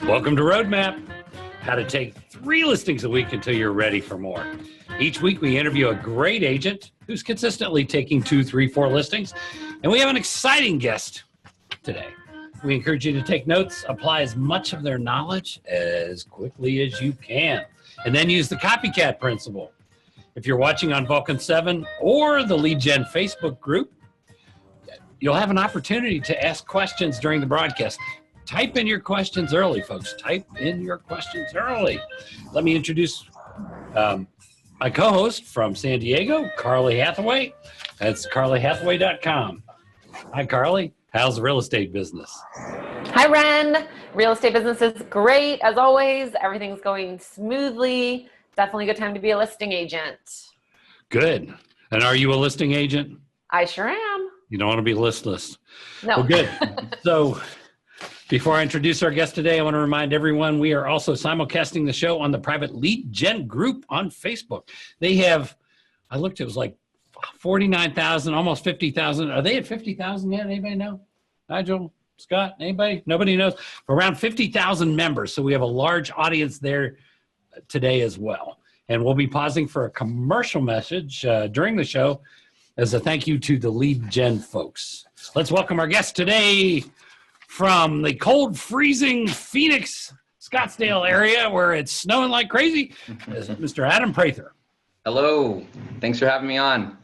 Welcome to Roadmap, how to take 3 listings a week until you're ready for more. Each week we interview a great agent who's consistently taking 2, 3, 4 listings, and we have an exciting guest today. We encourage you to take notes, apply as much of their knowledge as quickly as you can, and then use the copycat principle. If you're watching on Vulcan7 or the Lead Gen Facebook group, you'll have an opportunity to ask questions during the broadcast. Type in your questions early, folks. Type in your questions early. Let me introduce my co-host from San Diego, Carly Hathaway. That's carlyhathaway.com. Hi, Carly. How's the real estate business? Hi, Ren. Real estate business is great, as always. Everything's going smoothly. Definitely a good time to be a listing agent. Good. And are you a listing agent? I sure am. You don't want to be listless. No. Well, good. So before I introduce our guest today, I want to remind everyone we are also simulcasting the show on the private Lead Gen group on Facebook. They have, I looked, it was like 49,000, almost 50,000. Are they at 50,000 yet? Anybody know? Nigel, Scott, anybody? Nobody knows. Around 50,000 members. So we have a large audience there today as well. And we'll be pausing for a commercial message during the show as a thank you to the Lead Gen folks. Let's welcome our guest today from the cold, freezing Phoenix, Scottsdale area where it's snowing like crazy, is Mr. Adam Prather. Hello. Thanks for having me on.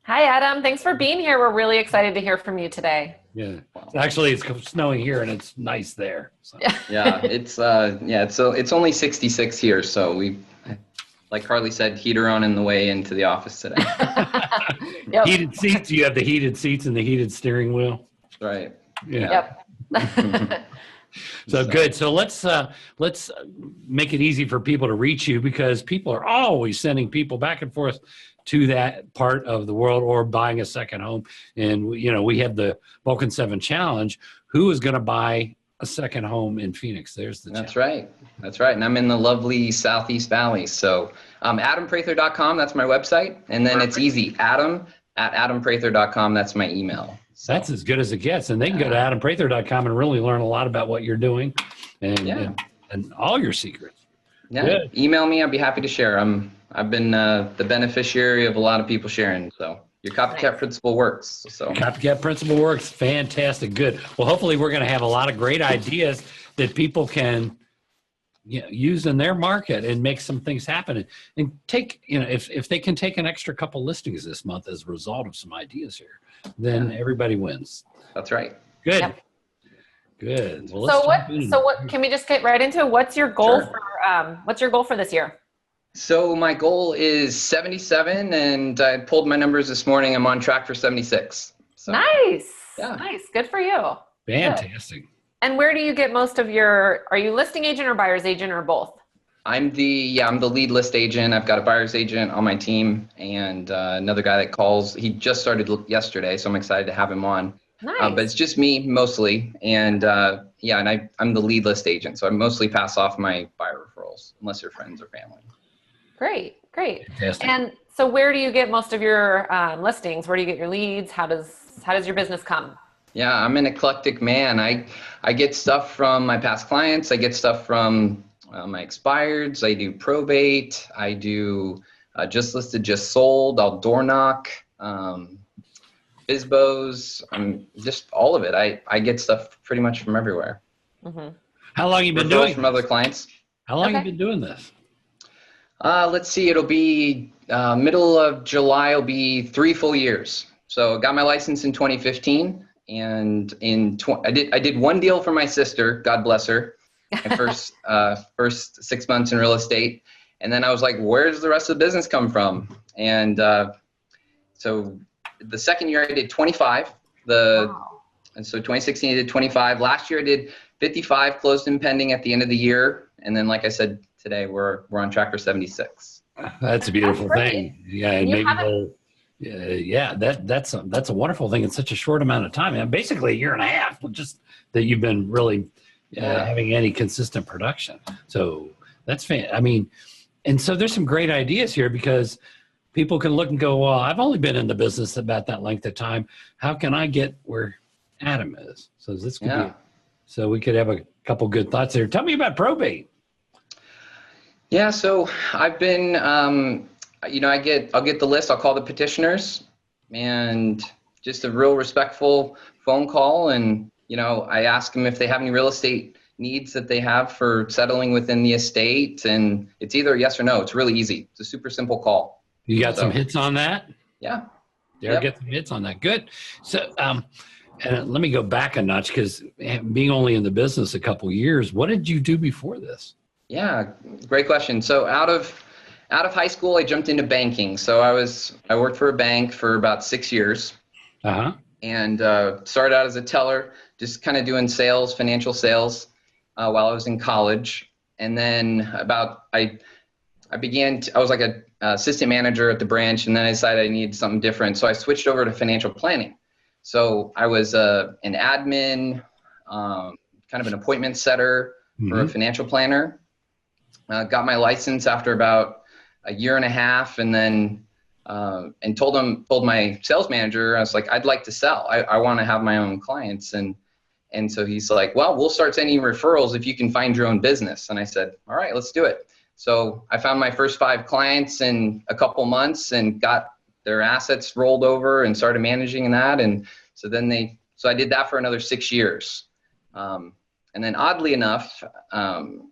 Hi, Adam. Thanks for being here. We're really excited to hear from you today. Yeah. Actually, it's snowing here and it's nice there. So. Yeah, it's only 66 here, so we, like Carly said, heater on in the way into the office today. Yep. Heated seats. You have the heated seats and the heated steering wheel. Right. Yeah. Yep. So good. So let's make it easy for people to reach you, because people are always sending people back and forth to that part of the world or buying a second home. And we have the Vulcan7 challenge. Who is going to buy a second home in Phoenix? There's the challenge. That's right. And I'm in the lovely Southeast Valley. So AdamPrather.com, that's my website. And then It's easy. Adam@AdamPrather.com, that's my email. So. That's as good as it gets. And they can go to AdamPrather.com and really learn a lot about what you're doing and all your secrets. Yeah. Good. Email me. I'd be happy to share. I've been the beneficiary of a lot of people sharing. So your copycat principle works. So Copycat principle works. Fantastic. Good. Well, hopefully we're going to have a lot of great ideas that people can use in their market and make some things happen. And take, if they can take an extra couple listings this month as a result of some ideas here, then everybody wins. That's right. Good. Yep. Good. Well, So what can we just get right into it? What's your goal for this year? So my goal is 77, and I pulled my numbers this morning. I'm on track for 76. So, Nice. Yeah. Nice. Good for you. Fantastic. Good. And where do you get most of are you listing agent or buyer's agent or both? I'm the lead list agent. I've got a buyer's agent on my team and another guy that calls. He just started yesterday, so I'm excited to have him on. Nice. But it's just me mostly. And and I'm the lead list agent. So I mostly pass off my buyer referrals, unless they're friends or family. Great. Fantastic. And so where do you get most of your listings? Where do you get your leads? How does your business come? Yeah, I'm an eclectic man. I get stuff from my past clients. I get stuff from my expireds. I do probate. I do just listed, just sold. I'll door knock, FSBOs. Just all of it. I get stuff pretty much from everywhere. Mm-hmm. How long have you been Referrals doing from other clients? How long have you been doing this? Let's see. It'll be middle of July. It'll be 3 full years. So I got my license in 2015. And I did one deal for my sister, God bless her, my first 6 months in real estate. And then I was like, where's the rest of the business come from? And so the second year I did 25. And so 2016 I did 25. Last year I did 55, closed and pending at the end of the year. And then, like I said, today we're on track for 76. That's a beautiful thing. Yeah, and maybe that's a wonderful thing in such a short amount of time. And basically a year and a half, just that you've been really having any consistent production. So that's and so there's some great ideas here, because people can look and go, well, I've only been in the business about that length of time. How can I get where Adam is? So this could be, so we could have a couple good thoughts there. Tell me about probate. Yeah, so I've been, I'll get the list. I'll call the petitioners, and just a real respectful phone call. And, I ask them if they have any real estate needs that they have for settling within the estate. And it's either yes or no. It's really easy. It's a super simple call. You got some hits on that? Yeah. Get some hits on that. Good. So, and let me go back a notch, because being only in the business a couple years, what did you do before this? Yeah, great question. So out of high school, I jumped into banking. So I worked for a bank for about 6 years, and started out as a teller, just kind of doing sales, financial sales, while I was in college. And then I was like a assistant manager at the branch, and then I decided I needed something different. So I switched over to financial planning. So I was an admin, kind of an appointment setter for a financial planner. Got my license after about a year and a half, and then and told my sales manager, I was like, I'd like to sell. I want to have my own clients. And so he's like, well, we'll start sending referrals if you can find your own business. And I said, all right, let's do it. So I found my first 5 clients in a couple months and got their assets rolled over and started managing that. And so I did that for another 6 years. And then oddly enough, I'm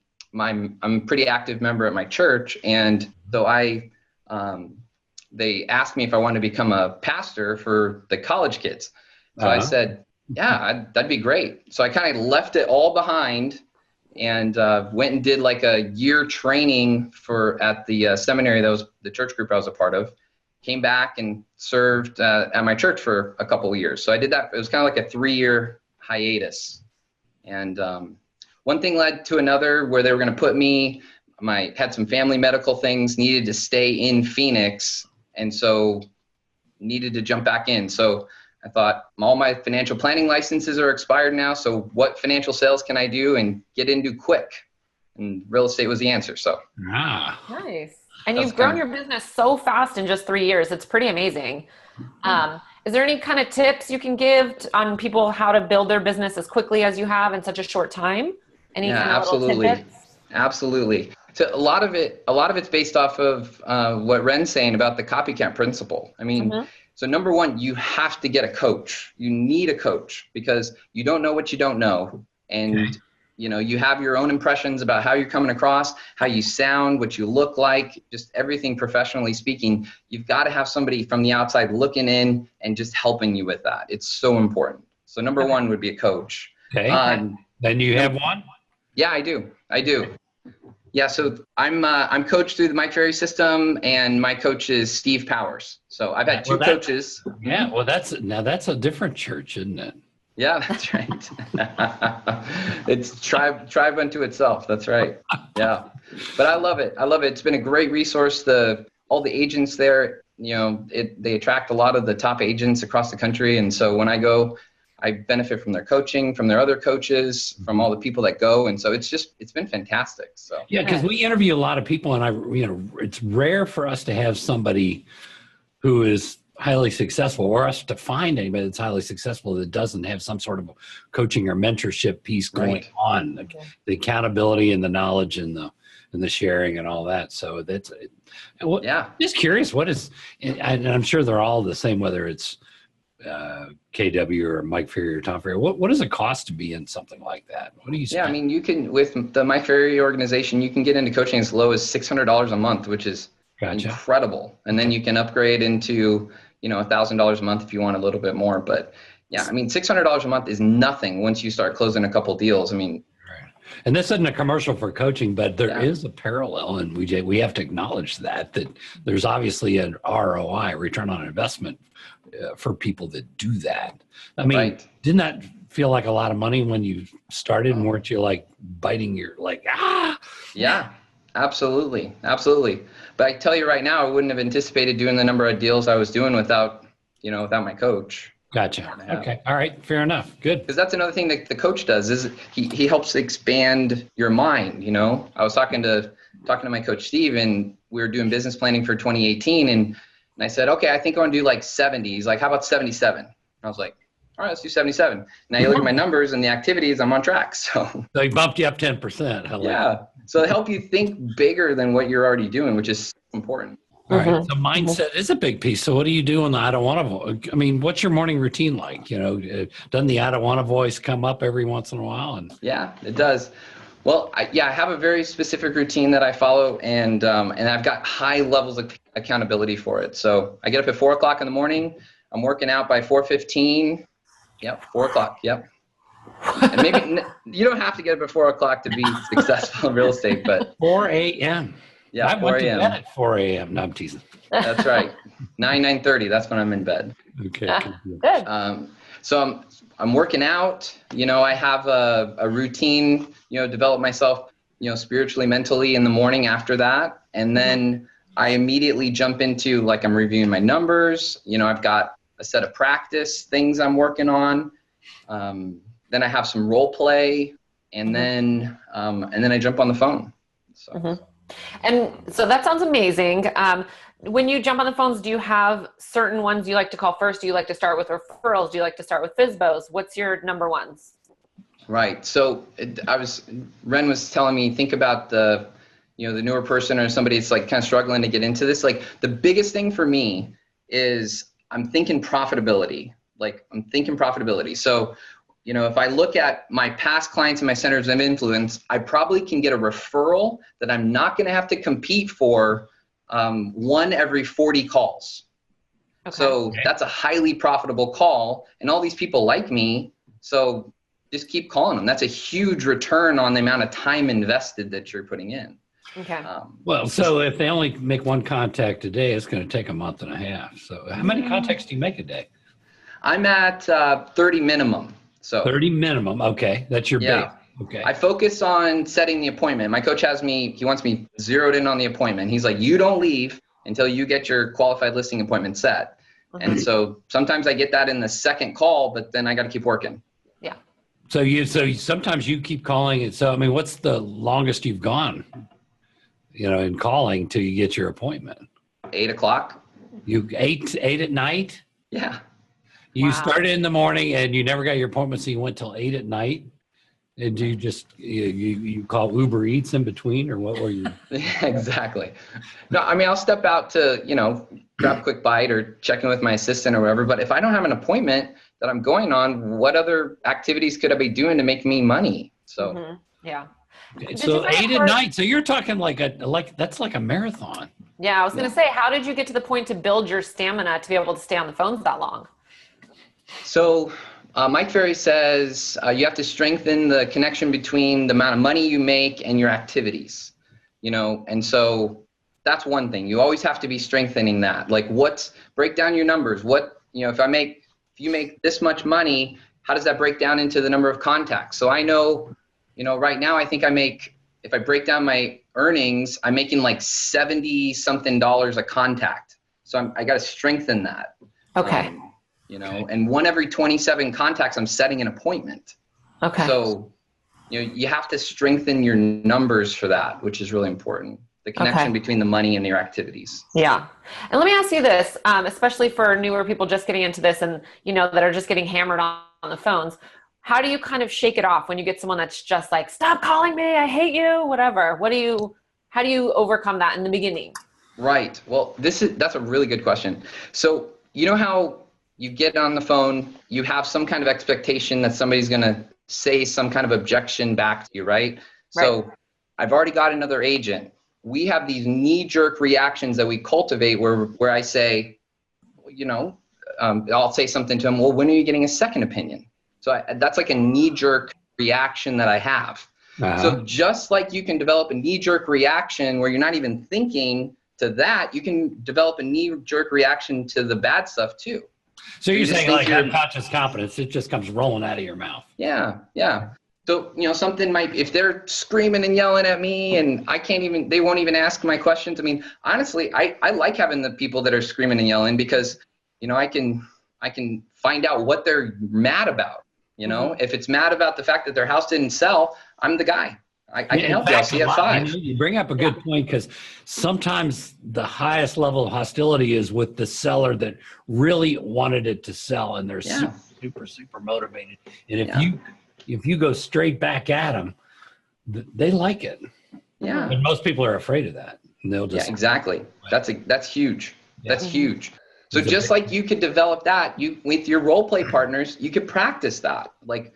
a pretty active member at my church. And so they asked me if I wanted to become a pastor for the college kids. So I said, yeah, that'd be great. So I kind of left it all behind and went and did like a year training at the seminary that was the church group I was a part of. Came back and served at my church for a couple of years. So I did that. It was kind of like a 3-year hiatus. And one thing led to another, where they were going to put me, had some family medical things, needed to stay in Phoenix. And so needed to jump back in. So I thought, all my financial planning licenses are expired now. So what financial sales can I do and get into quick? And real estate was the answer. So. Nice. And you've grown your business so fast in just 3 years. It's pretty amazing. Is there any kind of tips you can give on people how to build their business as quickly as you have in such a short time? Any kind of little tidbits? Absolutely. So a lot of it's based off of what Ren's saying about the copycat principle. I mean, so number one, you have to get a coach. You need a coach, because you don't know what you don't know. And you have your own impressions about how you're coming across, how you sound, what you look like, just everything professionally speaking. You've got to have somebody from the outside looking in and just helping you with that. It's so important. So number one would be a coach. Okay. Then you have one? Yeah, I do. Yeah, so I'm coached through the Mike Ferry system, and my coach is Steve Powers. So I've had two coaches. Yeah, well, that's a different church, isn't it? Yeah, that's right. It's tribe unto itself. That's right. Yeah, but I love it. It's been a great resource. All the agents there, they attract a lot of the top agents across the country, and so when I go, I benefit from their coaching, from their other coaches, from all the people that go. And so it's been fantastic. So, yeah, because we interview a lot of people, and it's rare for us to have somebody who is highly successful, or us to find anybody that's highly successful that doesn't have some sort of coaching or mentorship piece going on, the accountability and the knowledge and the sharing and all that. So that's, just curious, what is, and I'm sure they're all the same, whether it's KW or Mike Ferry or Tom Ferry. What does it cost to be in something like that? What do you spend? Yeah, I mean, you can, with the Mike Ferry organization, you can get into coaching as low as $600 a month, which is incredible. And then you can upgrade into, $1,000 a month if you want a little bit more. But yeah, I mean, $600 a month is nothing once you start closing a couple deals. I mean, and this isn't a commercial for coaching, but there is a parallel, and we have to acknowledge that there's obviously an ROI, return on investment, for people that do that. I mean, didn't that feel like a lot of money when you started, and weren't you like biting your Yeah, absolutely. But I tell you right now, I wouldn't have anticipated doing the number of deals I was doing without my coach. Gotcha. Okay. All right. Fair enough. Good. Because that's another thing that the coach does, is he helps expand your mind. I was talking to my coach, Steve, and we were doing business planning for 2018. And I said, okay, I think I want to do like 70. He's like, how about 77? And I was like, all right, let's do 77. Now you look at my numbers and the activities, I'm on track. So he bumped you up 10%. Yeah. So they help you think bigger than what you're already doing, which is important. All right. So mindset is a big piece. So what do you do on the I don't want to? I mean, what's your morning routine like? Doesn't the I don't want to voice come up every once in a while? Yeah, it does. Well, I have a very specific routine that I follow, and I've got high levels of accountability for it. So I get up at 4 o'clock in the morning. I'm working out by 4:15. Yep, 4 o'clock. Yep. And maybe you don't have to get up at 4 o'clock to be successful in real estate, but 4 a.m. Yeah, I went to bed at 4 a.m. No, I'm teasing. That's right. 9:30. That's when I'm in bed. Okay. Good. So I'm working out. I have a routine. Develop myself. Spiritually, mentally in the morning after that, and then I immediately jump into I'm reviewing my numbers. I've got a set of practice things I'm working on. Then I have some role play, and then I jump on the phone. So. And so that sounds amazing. When you jump on the phones, do you have certain ones you like to call first? Do you like to start with referrals? Do you like to start with FSBOs? What's your number ones? Right. So Ren was telling me, think about the newer person or somebody that's kind of struggling to get into this. The biggest thing for me is I'm thinking profitability. So, if I look at my past clients and my centers of influence, I probably can get a referral that I'm not going to have to compete for one every 40 calls. Okay. So that's a highly profitable call, and all these people like me. So just keep calling them. That's a huge return on the amount of time invested that you're putting in. Okay. So if they only make one contact a day, it's going to take a month and a half. So how many contacts do you make a day? I'm at 30 minimum. So 30 minimum. Okay. That's your base. Okay. I focus on setting the appointment. My coach he wants me zeroed in on the appointment. He's like, you don't leave until you get your qualified listing appointment set. And so sometimes I get that in the second call, but then I got to keep working. Yeah. So sometimes you keep calling it. So, I mean, what's the longest you've gone, in calling till you get your appointment? 8 o'clock. You 8 at night? Yeah. You started in the morning and you never got your appointment, so you went till 8 at night. And do you just you call Uber Eats in between, or what were you? Yeah, exactly. No, I mean, I'll step out to grab a quick bite or check in with my assistant or whatever. But if I don't have an appointment that I'm going on, what other activities could I be doing to make me money? So yeah. Okay, so 8 at night. So you're talking that's like a marathon. Yeah, I was going to say, how did you get to the point to build your stamina to be able to stay on the phones that long? So Mike Ferry says you have to strengthen the connection between the amount of money you make and your activities, and so that's one thing. You always have to be strengthening that. Break down your numbers. If you make this much money, how does that break down into the number of contacts? So I know, right now I think if I break down my earnings, I'm making $70 something a contact. So I got to strengthen that. Okay. And one every 27 contacts, I'm setting an appointment. Okay. So, you have to strengthen your numbers for that, which is really important. The connection between the money and your activities. Yeah. And let me ask you this, especially for newer people just getting into this and, that are just getting hammered on the phones. How do you kind of shake it off when you get someone that's just like, stop calling me, I hate you, whatever? How do you overcome that in the beginning? Right. Well, that's a really good question. So, how you get on the phone, you have some kind of expectation that somebody's going to say some kind of objection back to you, right? So I've already got another agent. We have these knee-jerk reactions that we cultivate where I say, I'll say something to him, well, when are you getting a second opinion? So that's like a knee-jerk reaction that I have. So just like you can develop a knee-jerk reaction where you're not even thinking to that, you can develop a knee-jerk reaction to the bad stuff too. So you're saying unconscious competence, it just comes rolling out of your mouth. Yeah. So, something if they're screaming and yelling at me and they won't even ask my questions. I mean, honestly, I like having the people that are screaming and yelling because, I can find out what they're mad about. If it's mad about the fact that their house didn't sell, I'm the guy. I can help you. I'll see you at 5. You bring up a good point because sometimes the highest level of hostility is with the seller that really wanted it to sell, and they're super super, super motivated. And if you go straight back at them, they like it. Yeah. And most people are afraid of that. And they'll just exactly. That's huge. Yeah. That's huge. So just like you could develop that, you with your role play partners, you could practice that. Like,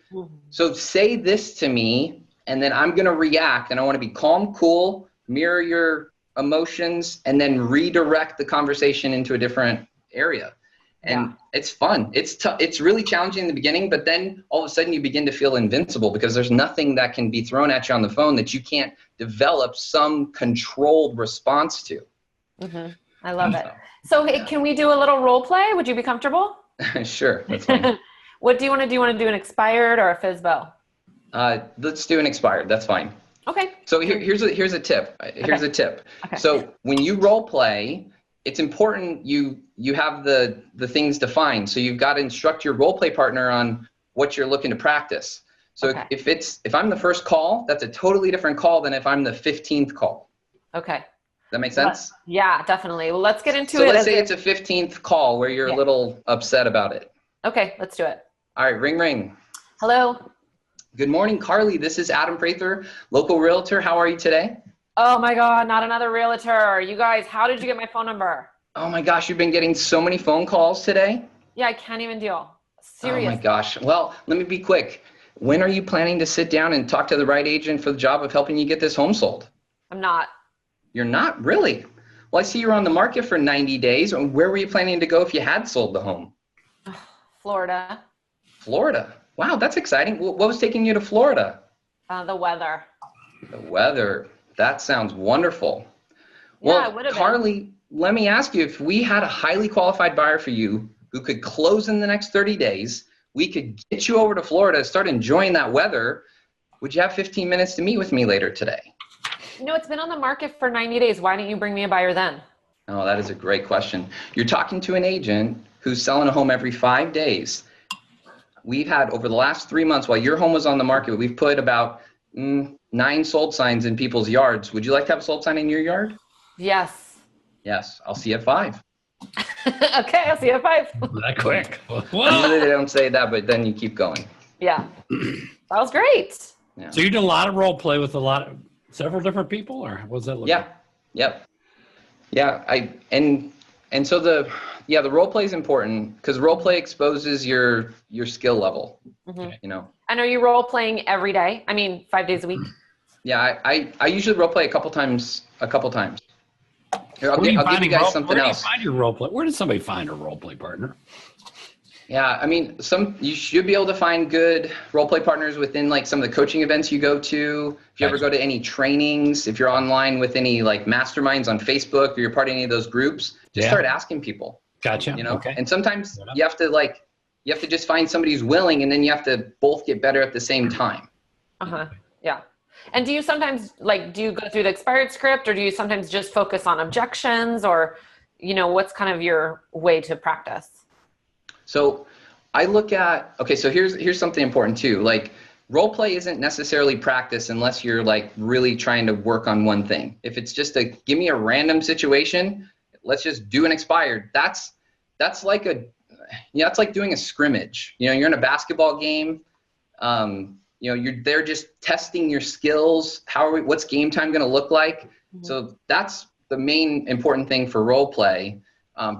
so say this to me, and then I'm going to react, and I want to be calm, cool, mirror your emotions, and then redirect the conversation into a different area. And it's fun. It's really challenging in the beginning, but then all of a sudden you begin to feel invincible because there's nothing that can be thrown at you on the phone that you can't develop some controlled response to. I love it. So can we do a little role play? Would you be comfortable? Sure. That's fine. What do you want to do? You want to do an expired or a FSBO? Let's do an expired. That's fine. Okay. So here's a tip. Here's a tip. Okay. So when you role play, it's important you have the things defined. So you've got to instruct your role play partner on what you're looking to practice. So if I'm the first call, that's a totally different call than if I'm the 15th call. Okay. That make sense? Yeah, definitely. Well, let's get into it. So let's say it's a 15th call where you're a little upset about it. Okay, let's do it. All right, ring, ring. Hello. Good morning, Carly. This is Adam Prather, local realtor. How are you today? Oh my God, not another realtor. You guys, how did you get my phone number? Oh my gosh, you've been getting so many phone calls today. Yeah, I can't even deal. Seriously. Oh my gosh. Well, let me be quick. When are you planning to sit down and talk to the right agent for the job of helping you get this home sold? I'm not. You're not? Really? Well, I see you're on the market for 90 days. Where were you planning to go if you had sold the home? Florida. Florida. Wow, that's exciting. What was taking you to Florida? The weather. The weather. That sounds wonderful. Yeah, Well, it would have Carly, let me ask you, if we had a highly qualified buyer for you who could close in the next 30 days, we could get you over to Florida, start enjoying that weather. Would you have 15 minutes to meet with me later today? No, it's been on the market for 90 days. Why didn't you bring me a buyer then? Oh, that is a great question. You're talking to an agent who's selling a home every 5 days. We've had, over the last 3 months, while your home was on the market, we've put about 9 sold signs in people's yards. Would you like to have a sold sign in your yard? Yes. Yes, I'll see you at 5. Okay, I'll see you at 5. that quick. Usually they don't say that, but then you keep going. Yeah. That was great. Yeah. So you did a lot of role play with several different people, or what was that look like? Yep. Yeah, and so the role play is important because role play exposes your skill level. You know. And are you role playing every day? I mean, 5 days a week? Yeah, I usually role play a couple times. Here, I'll give you guys something else. Where do you find your role play? Where did somebody find a role play partner? Yeah, I mean, you should be able to find good role play partners within like some of the coaching events you go to. If you ever go to any trainings, if you're online with any like masterminds on Facebook or you're part of any of those groups, just start asking people. Gotcha. You know, okay. And sometimes you have to just find somebody who's willing, and then you have to both get better at the same time. Yeah. And do you sometimes do you go through the expired script, or do you sometimes just focus on objections, or, what's kind of your way to practice? So I look at, so here's something important too. Like, role play isn't necessarily practice unless you're like really trying to work on one thing. If it's just give me a random situation, let's just do an expired. That's like it's like doing a scrimmage. You're in a basketball game. You're there just testing your skills. What's game time going to look like? So that's the main important thing for role play.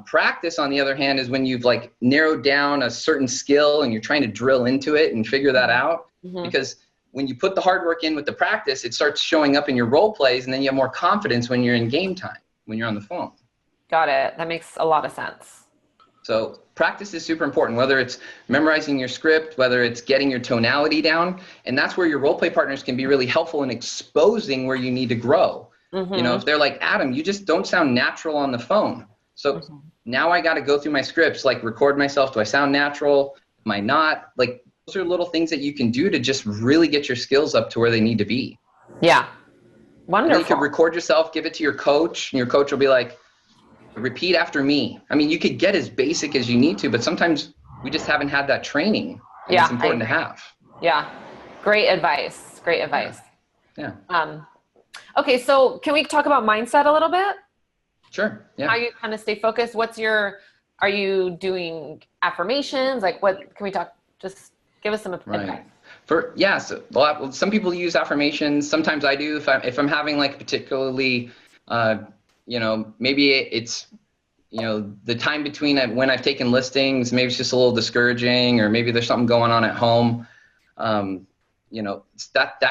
Practice, on the other hand, is when you've like narrowed down a certain skill and you're trying to drill into it and figure that out. Because when you put the hard work in with the practice, it starts showing up in your role plays, and then you have more confidence when you're in game time, when you're on the phone. Got it. That makes a lot of sense. So practice is super important, whether it's memorizing your script, whether it's getting your tonality down. And that's where your role play partners can be really helpful in exposing where you need to grow. If they're like, Adam, you just don't sound natural on the phone. So now I got to go through my scripts, like record myself. Do I sound natural? Am I not? Like, those are little things that you can do to just really get your skills up to where they need to be. Yeah. Wonderful. And you can record yourself, give it to your coach, and your coach will be like, repeat after me. I mean, you could get as basic as you need to, but sometimes we just haven't had that training. And it's important to have. Yeah. Great advice. Great advice. Yeah. Okay. So can we talk about mindset a little bit? Sure. Yeah. How you kind of stay focused? Are you doing affirmations? Like, what can we talk Just give us some advice. So, some people use affirmations. Sometimes I do. If I'm having like particularly, maybe it's, the time between when I've taken listings, maybe it's just a little discouraging, or maybe there's something going on at home. That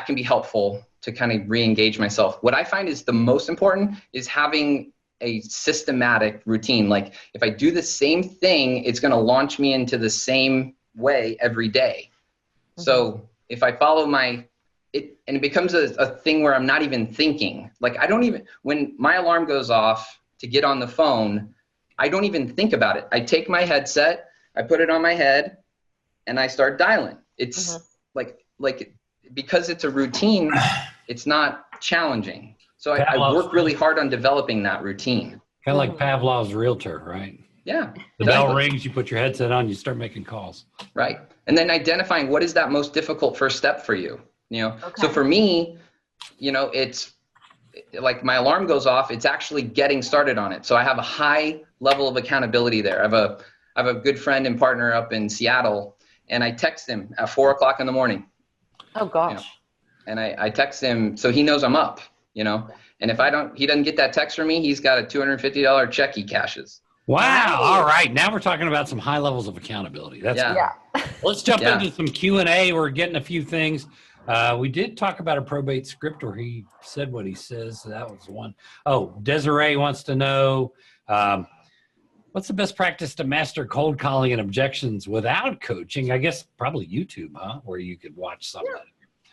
can be helpful to kind of re-engage myself. What I find is the most important is having a systematic routine. Like if I do the same thing, it's going to launch me into the same way every day. Mm-hmm. So if I follow it becomes a thing where I'm not even thinking. Like when my alarm goes off to get on the phone, I don't even think about it. I take my headset, I put it on my head, and I start dialing. It's like because it's a routine, it's not challenging. So I work really hard on developing that routine. Kind of like Pavlov's realtor, right? Yeah. The bell rings, you put your headset on, you start making calls. Right. And then identifying what is that most difficult first step for you. Okay. So for me, it's like my alarm goes off, it's actually getting started on it. So I have a high level of accountability there. I have a good friend and partner up in Seattle, and I text him at 4:00 in the morning. Oh gosh. And I text him so he knows I'm up, and if he doesn't get that text from me, he's got a $250 check he cashes. Wow. All right. Now we're talking about some high levels of accountability. That's cool. Let's jump into some Q&A. We're getting a few things. We did talk about a probate script where he said what he says. So that was one. Oh, Desiree wants to know, what's the best practice to master cold calling and objections without coaching? I guess probably YouTube, huh? Where you could watch something.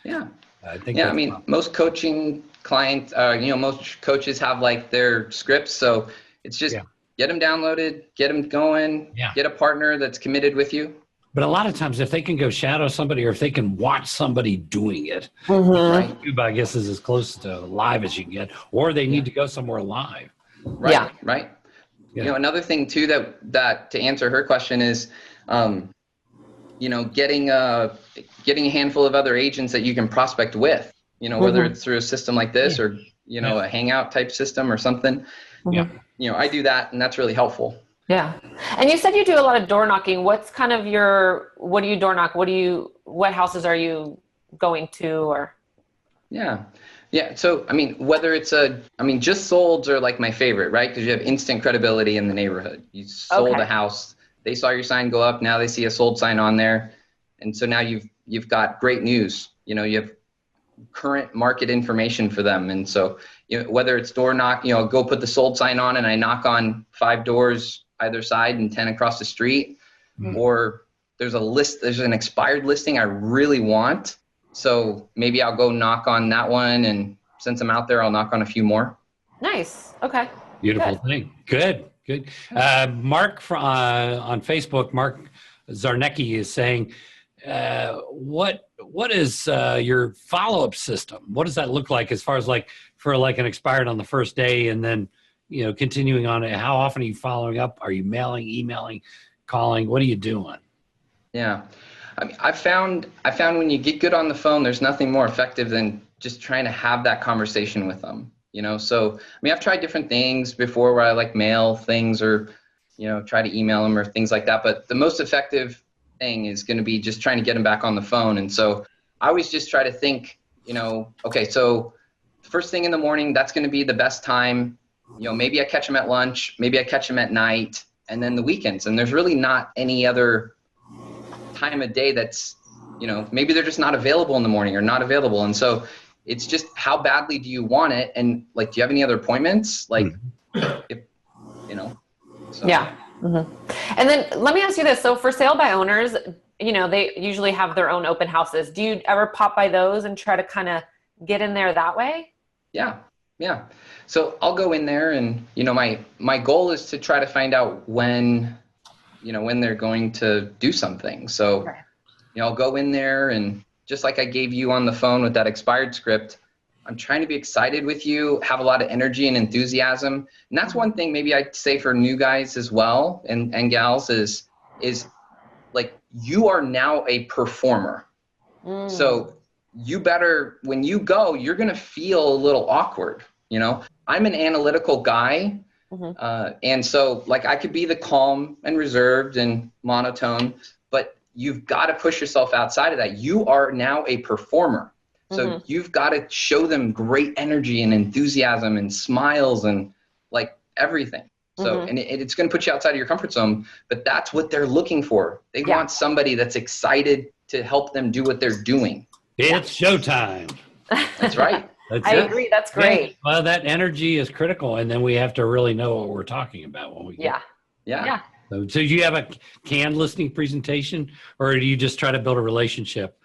Yeah. I mean, most coaching clients, most coaches have like their scripts. So it's just get them downloaded, get them going, get a partner that's committed with you. But a lot of times if they can go shadow somebody or if they can watch somebody doing it, right? YouTube, I guess, is as close to live as you can get, or they need to go somewhere live. Right. Right. Yeah. Another thing too, that to answer her question is, getting a handful of other agents that you can prospect with, whether it's through a system like this or, a hangout type system or something. I do that, and that's really helpful. Yeah. And you said you do a lot of door knocking. What's kind of what do you door knock? What houses are you going to, or? Yeah. So, I mean, whether it's just solds are like my favorite, right? Because you have instant credibility in the neighborhood. You sold a house. They saw your sign go up. Now they see a sold sign on there. And so now you've got great news. You have current market information for them. And so, whether it's door knock, go put the sold sign on and I knock on 5 doors either side and 10 across the street, or there's an expired listing I really want. So maybe I'll go knock on that one, and since I'm out there, I'll knock on a few more. Nice. Okay. Beautiful thing. Good. Mark on Facebook, Mark Zarnecki is saying, what is your follow-up system? What does that look like as far as for an expired on the first day, and then continuing on it? How often are you following up? Are you mailing, emailing, calling? What are you doing? Yeah. I mean, I found when you get good on the phone, there's nothing more effective than just trying to have that conversation with them. So, I mean, I've tried different things before where I mail things or, try to email them or things like that. But the most effective thing is going to be just trying to get them back on the phone. And so I always just try to think, okay, so first thing in the morning, that's going to be the best time. Maybe I catch them at lunch, maybe I catch them at night, and then the weekends. And there's really not any other time of day that's, maybe they're just not available in the morning or not available. And so it's just how badly do you want it? And do you have any other appointments? So. Yeah. Mm-hmm. And then let me ask you this. So for sale by owners, they usually have their own open houses. Do you ever pop by those and try to kind of get in there that way? Yeah. So I'll go in there and, my goal is to try to find out when they're going to do something. So, I'll go in there, and just like I gave you on the phone with that expired script, I'm trying to be excited with you, have a lot of energy and enthusiasm. And that's one thing maybe I'd say for new guys as well and gals is you are now a performer. So you better, when you go, you're going to feel a little awkward. I'm an analytical guy. And so I could be the calm and reserved and monotone, but you've got to push yourself outside of that. You are now a performer. So you've got to show them great energy and enthusiasm and smiles and like everything. So, and it's going to put you outside of your comfort zone, but that's what they're looking for. They want somebody that's excited to help them do what they're doing. It's showtime. That's right. I agree. That's great. Yeah. Well, that energy is critical. And then we have to really know what we're talking about when we get Yeah. So do you have a canned listing presentation, or do you just try to build a relationship?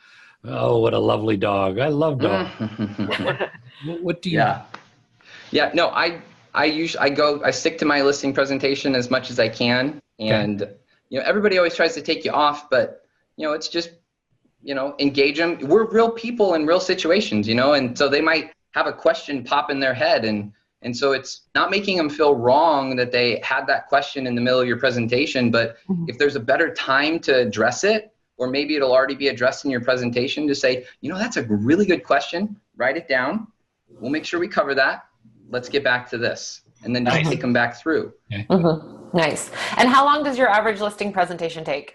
Oh, what a lovely dog. I love dogs. What do you do? Yeah, no, I stick to my listing presentation as much as I can. And, everybody always tries to take you off, but, it's just, engage them. We're real people in real situations, and so they might have a question pop in their head. And so it's not making them feel wrong that they had that question in the middle of your presentation, but if there's a better time to address it, or maybe it'll already be addressed in your presentation, to say, that's a really good question. Write it down. We'll make sure we cover that. Let's get back to this. And then just take them back through. Okay. Nice. And how long does your average listing presentation take?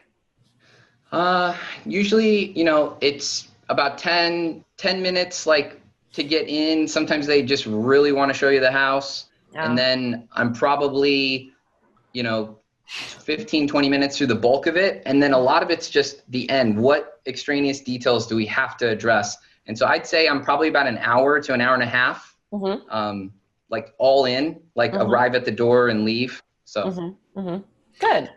Usually, it's about 10 minutes, like to get in. Sometimes they just really want to show you the house. Yeah. And then I'm probably, 15, 20 minutes through the bulk of it. And then a lot of it's just the end. What extraneous details do we have to address? And so I'd say I'm probably about an hour to an hour and a half, like all in, like arrive at the door and leave. So Good.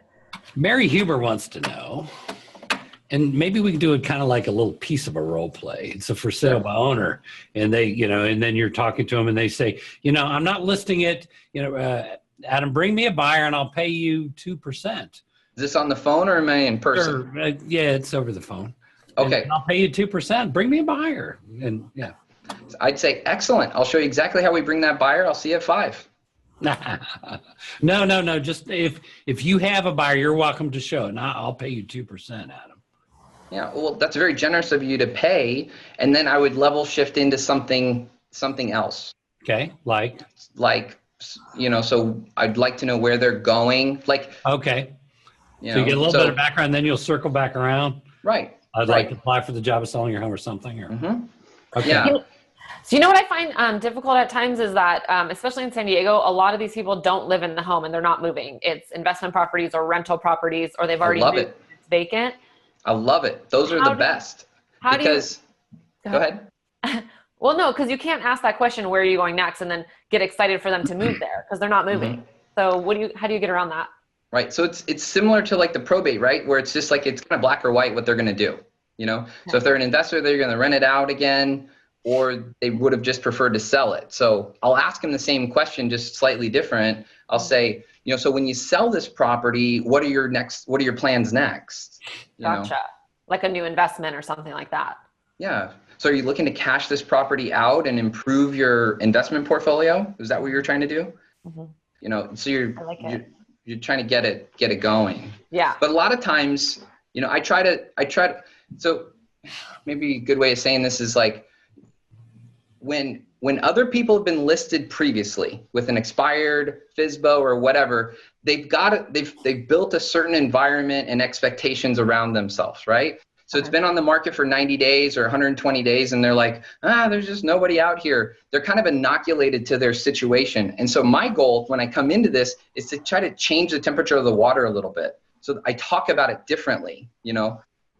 Mary Huber wants to know, and maybe we can do it kind of like a little piece of a role play. It's a for sale by owner, and they, and then you're talking to them and they say, I'm not listing it, Adam, bring me a buyer and I'll pay you 2%. Is this on the phone or am I in person? Sure. Yeah, it's over the phone. Okay. And I'll pay you 2%. Bring me a buyer. And I'd say, excellent. I'll show you exactly how we bring that buyer. I'll see you at 5. No. Just if you have a buyer, you're welcome to show it. And I'll pay you 2%, Adam. Yeah, well, that's very generous of you to pay. And then I would level shift into something else. Okay. Like, so I'd like to know where they're going. Okay. So you get a little bit of background, then you'll circle back around. Right. I'd like to apply for the job of selling your home or something. Or, okay. Yeah. So what I find difficult at times is that, especially in San Diego, a lot of these people don't live in the home and they're not moving. It's investment properties or rental properties, or they've already moved. It's vacant. I love it. Those are the best. Go ahead. Well, no, because you can't ask that question, where are you going next, and then get excited for them to move there because they're not moving. So how do you get around that? Right. So it's similar to like the probate, right? Where it's just like, it's kind of black or white what they're going to do, So if they're an investor, they're going to rent it out again, or they would have just preferred to sell it. So I'll ask them the same question, just slightly different. I'll say, so when you sell this property, what are your plans next? Gotcha. Like a new investment or something like that. Yeah. So are you looking to cash this property out and improve your investment portfolio? Is that what you're trying to do? So you're trying to get it going. Yeah. But a lot of times, I try to, so maybe a good way of saying this is like, when other people have been listed previously with an expired FSBO or whatever, they've built a certain environment and expectations around themselves, right? So it's been on the market for 90 days or 120 days, and they're like, there's just nobody out here. They're kind of inoculated to their situation. And so my goal when I come into this is to try to change the temperature of the water a little bit. So I talk about it differently,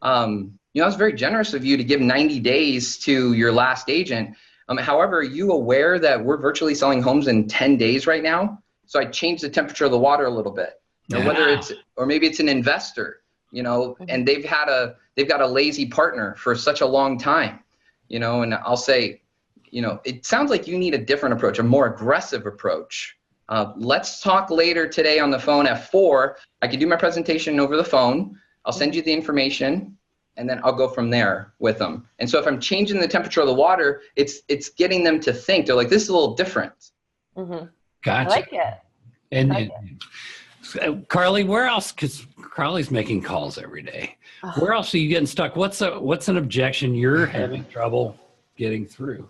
I was very generous of you to give 90 days to your last agent. However, are you aware that we're virtually selling homes in 10 days right now? So I changed the temperature of the water a little bit. Or maybe it's an investor, and they've got a lazy partner for such a long time, and I'll say, it sounds like you need a different approach, a more aggressive approach. Let's talk later today on the phone at 4. I can do my presentation over the phone. I'll send you the information, and then I'll go from there with them. And so if I'm changing the temperature of the water, it's getting them to think. They're like, this is a little different. Gotcha. I like it. And Carly, where else? Because Carly's making calls every day. Where else are you getting stuck? What's an objection you're having trouble getting through?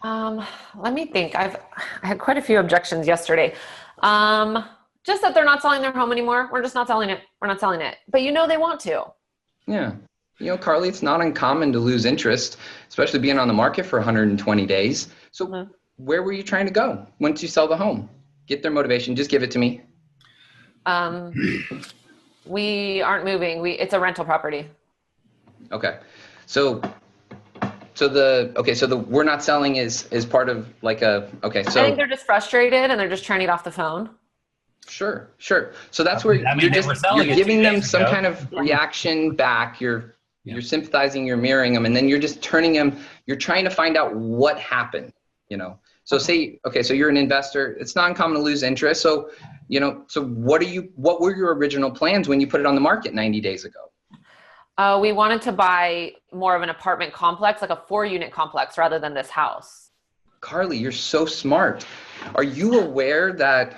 Let me think. I had quite a few objections yesterday. Just that they're not selling their home anymore. We're just not selling it. We're not selling it. But they want to. Yeah. Carly, it's not uncommon to lose interest, especially being on the market for 120 days. So where were you trying to go once you sell the home? Get their motivation. Just give it to me. We aren't moving. It's a rental property. Okay. So the we're not selling is part of like I think they're just frustrated and they're just trying to get off the phone. Sure. So that's where you're giving them some kind of reaction back. You're sympathizing, you're mirroring them, and then you're just turning them, you're trying to find out what happened, So so you're an investor. It's not uncommon to lose interest. So, so what were your original plans when you put it on the market 90 days ago? We wanted to buy more of an apartment complex, like a 4-unit complex rather than this house. Carly, you're so smart. Are you aware that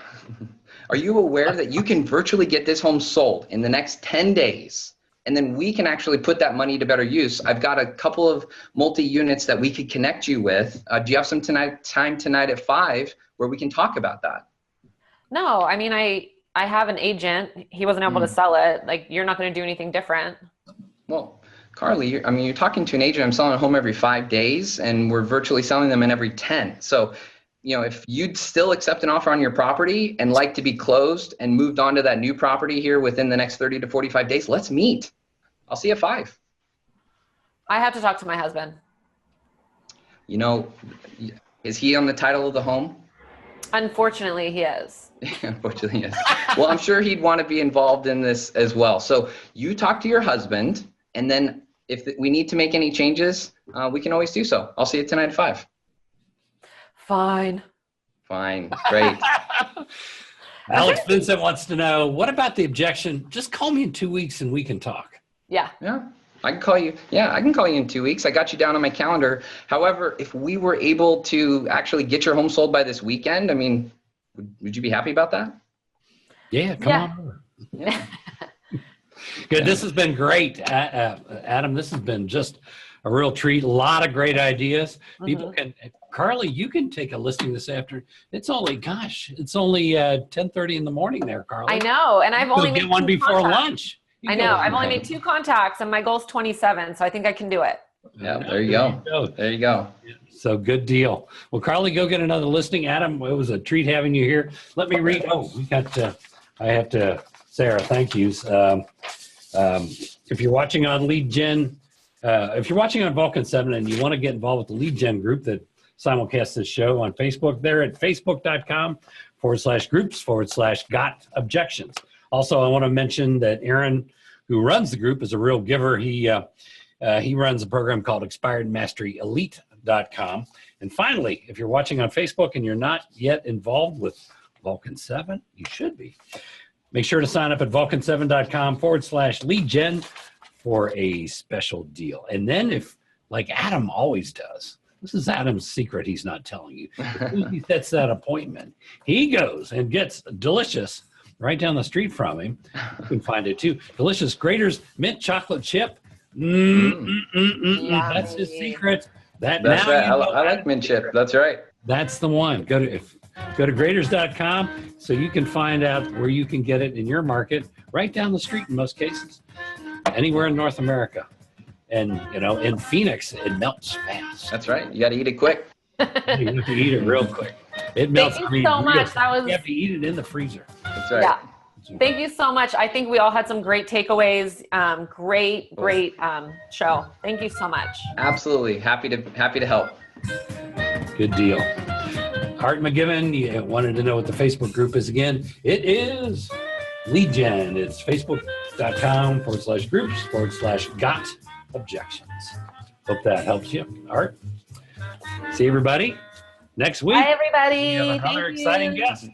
you can virtually get this home sold in the next 10 days? And then we can actually put that money to better use. I've got a couple of multi-units that we could connect you with. Do you have some time tonight at 5 where we can talk about that? No, I mean, I have an agent. He wasn't able to sell it. Like, you're not going to do anything different. Well, Carly, you're talking to an agent. I'm selling a home every 5 days, and we're virtually selling them in every 10. So, if you'd still accept an offer on your property and like to be closed and moved on to that new property here within the next 30 to 45 days, let's meet. I'll see you at 5. I have to talk to my husband. Is he on the title of the home? Unfortunately, he is. Unfortunately, yes. Well, I'm sure he'd want to be involved in this as well. So you talk to your husband, and then if we need to make any changes, we can always do so. I'll see you tonight at 5. Fine. Great. Alex Vincent wants to know, what about the objection? Just call me in 2 weeks and we can talk. Yeah. I can call you. Yeah, I can call you in 2 weeks. I got you down on my calendar. However, if we were able to actually get your home sold by this weekend, I mean, would you be happy about that? Yeah, come on over. Good. This has been great. Adam, this has been just a real treat. A lot of great ideas. People can, Carly, you can take a listing this afternoon. It's only 10:30 in the morning there, Carly. I know. And I've only made one before lunch. I know. I've only made 2 contacts and my goal's 27. So I think I can do it. Yeah, there you go. There you go. So good deal. Well, Carly, go get another listing. Adam, it was a treat having you here. Let me read. Oh, we got, I have to, Sarah, thank yous. If you're watching on Lead Gen, if you're watching on Vulcan7 and you want to get involved with the Lead Gen group that simulcasts this show on Facebook, they're at facebook.com/groups/got-objections. Also, I want to mention that Aaron, who runs the group, is a real giver. He runs a program called expiredmasteryelite.com. And finally, if you're watching on Facebook and you're not yet involved with Vulcan7, you should be. Make sure to sign up at vulcan7.com/leadgen for a special deal. And then if, like Adam always does, this is Adam's secret he's not telling you. He sets that appointment. He goes and gets delicious right down the street from him. You can find it too. Delicious Grater's mint chocolate chip. That's his secret. That's right. I like mint chip. That's right. That's the one. Go to graters.com so you can find out where you can get it in your market, right down the street in most cases, anywhere in North America. And, in Phoenix, it melts fast. That's right. You got to eat it quick. You have to eat it real quick. It melts. Thank you so much. You have to eat it in the freezer. That's right. Yeah. Thank you so much. I think we all had some great takeaways. Great show. Thank you so much. Absolutely. Happy to help. Good deal. Art McGiven, you wanted to know what the Facebook group is again. It is Lead Gen. It's facebook.com/groups/got-objections. Hope that helps you. Art. See everybody next week. Bye, everybody. We have another exciting guest.